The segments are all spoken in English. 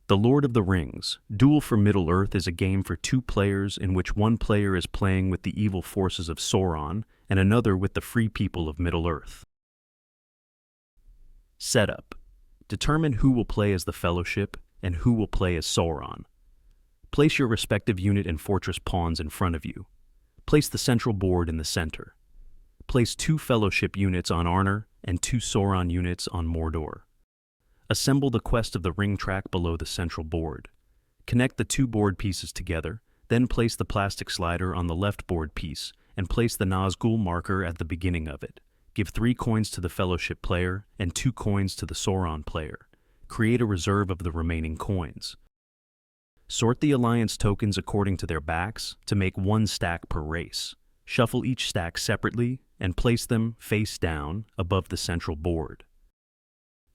The Lord of the Rings, Duel for Middle-earth is a game for two players in which one player is playing with the evil forces of Sauron and another with the free people of Middle-earth. Setup. Determine who will play as the Fellowship and who will play as Sauron. Place your respective unit and fortress pawns in front of you. Place the central board in the center. Place 2 Fellowship units on Arnor and 2 Sauron units on Mordor. Assemble the quest of the ring track below the central board. Connect the 2 board pieces together, then place the plastic slider on the left board piece and place the Nazgûl marker at the beginning of it. Give 3 coins to the Fellowship player and 2 coins to the Sauron player. Create a reserve of the remaining coins. Sort the alliance tokens according to their backs to make 1 stack per race. Shuffle each stack separately and place them face down above the central board.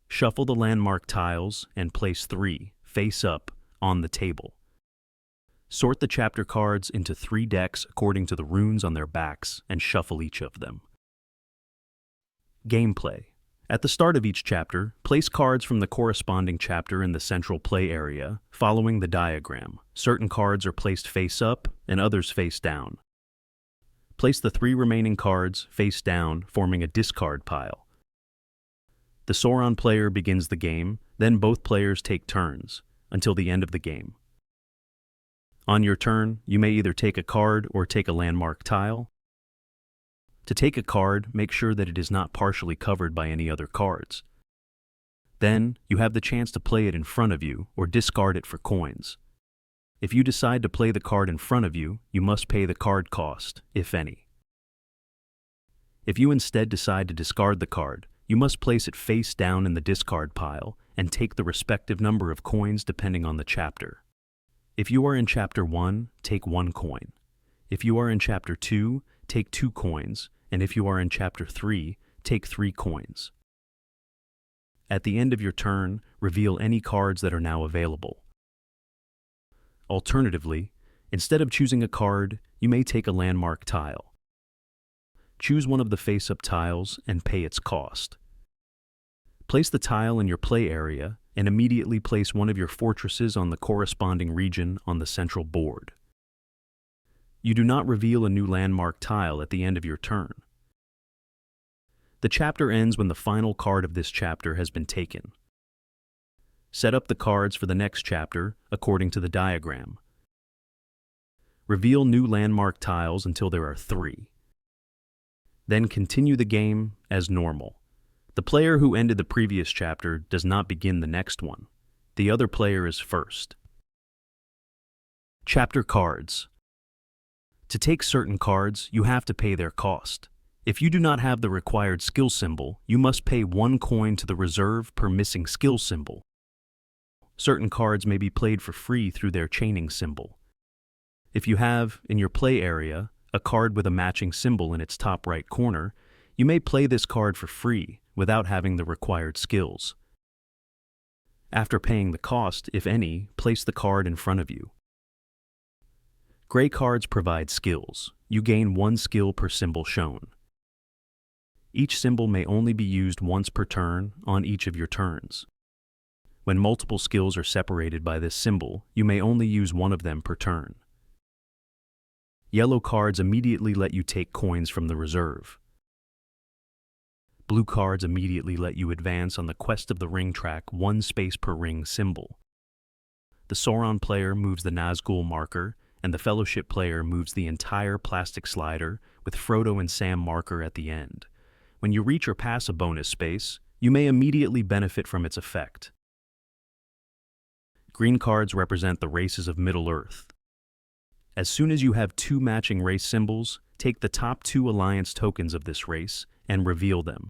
Shuffle the landmark tiles and place 3 face up on the table. Sort the chapter cards into 3 decks according to the runes on their backs and shuffle each of them. Gameplay. At the start of each chapter, place cards from the corresponding chapter in the central play area, following the diagram. Certain cards are placed face up and others face down. Place the 3 remaining cards face down, forming a discard pile. The Sauron player begins the game, then both players take turns, until the end of the game. On your turn, you may either take a card or take a landmark tile. To take a card, make sure that it is not partially covered by any other cards. Then, you have the chance to play it in front of you or discard it for coins. If you decide to play the card in front of you, you must pay the card cost, if any. If you instead decide to discard the card, you must place it face down in the discard pile and take the respective number of coins depending on the chapter. If you are in Chapter 1, take 1 coin. If you are in Chapter 2, take 2 coins, and if you are in Chapter 3, take 3 coins. At the end of your turn, reveal any cards that are now available. Alternatively, instead of choosing a card, you may take a landmark tile. Choose one of the face-up tiles and pay its cost. Place the tile in your play area and immediately place one of your fortresses on the corresponding region on the central board. You do not reveal a new landmark tile at the end of your turn. The chapter ends when the final card of this chapter has been taken. Set up the cards for the next chapter according to the diagram. Reveal new landmark tiles until there are 3. Then continue the game as normal. The player who ended the previous chapter does not begin the next one. The other player is first. Chapter cards. To take certain cards, you have to pay their cost. If you do not have the required skill symbol, you must pay 1 coin to the reserve per missing skill symbol. Certain cards may be played for free through their chaining symbol. If you have, in your play area, a card with a matching symbol in its top right corner, you may play this card for free without having the required skills. After paying the cost, if any, place the card in front of you. Gray cards provide skills. You gain 1 skill per symbol shown. Each symbol may only be used once per turn on each of your turns. When multiple skills are separated by this symbol, you may only use one of them per turn. Yellow cards immediately let you take coins from the reserve. Blue cards immediately let you advance on the quest of the ring track 1 space per ring symbol. The Sauron player moves the Nazgûl marker, and the Fellowship player moves the entire plastic slider with Frodo and Sam marker at the end. When you reach or pass a bonus space, you may immediately benefit from its effect. Green cards represent the races of Middle-earth. As soon as you have 2 matching race symbols, take the top 2 alliance tokens of this race and reveal them.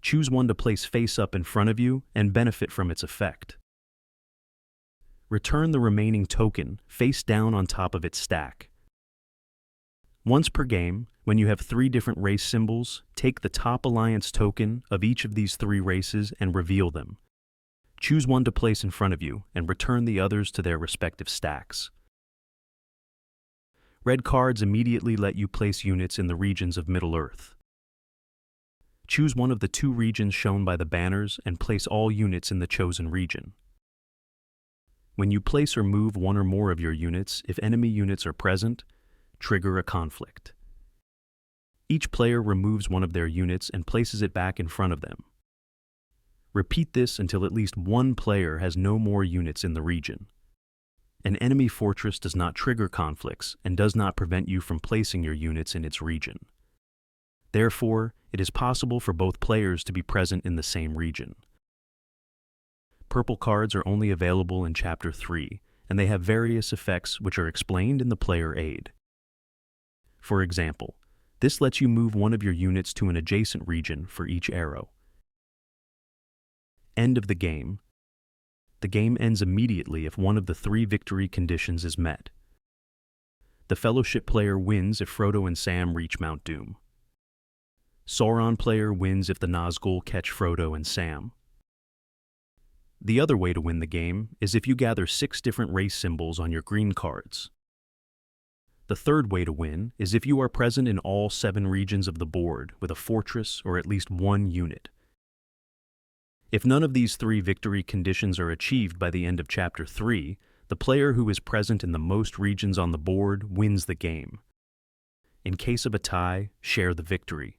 Choose one to place face up in front of you and benefit from its effect. Return the remaining token face down on top of its stack. Once per game, when you have 3 different race symbols, take the top alliance token of each of these 3 races and reveal them. Choose one to place in front of you and return the others to their respective stacks. Red cards immediately let you place units in the regions of Middle-earth. Choose one of the 2 regions shown by the banners and place all units in the chosen region. When you place or move one or more of your units, if enemy units are present, trigger a conflict. Each player removes one of their units and places it back in front of them. Repeat this until at least one player has no more units in the region. An enemy fortress does not trigger conflicts and does not prevent you from placing your units in its region. Therefore, it is possible for both players to be present in the same region. Purple cards are only available in Chapter 3, and they have various effects which are explained in the player aid. For example, this lets you move one of your units to an adjacent region for each arrow. End of the game. The game ends immediately if one of the 3 victory conditions is met. The Fellowship player wins if Frodo and Sam reach Mount Doom. Sauron player wins if the Nazgûl catch Frodo and Sam. The other way to win the game is if you gather 6 different race symbols on your green cards. The third way to win is if you are present in all 7 regions of the board with a fortress or at least 1 unit. If none of these 3 victory conditions are achieved by the end of Chapter 3, the player who is present in the most regions on the board wins the game. In case of a tie, share the victory.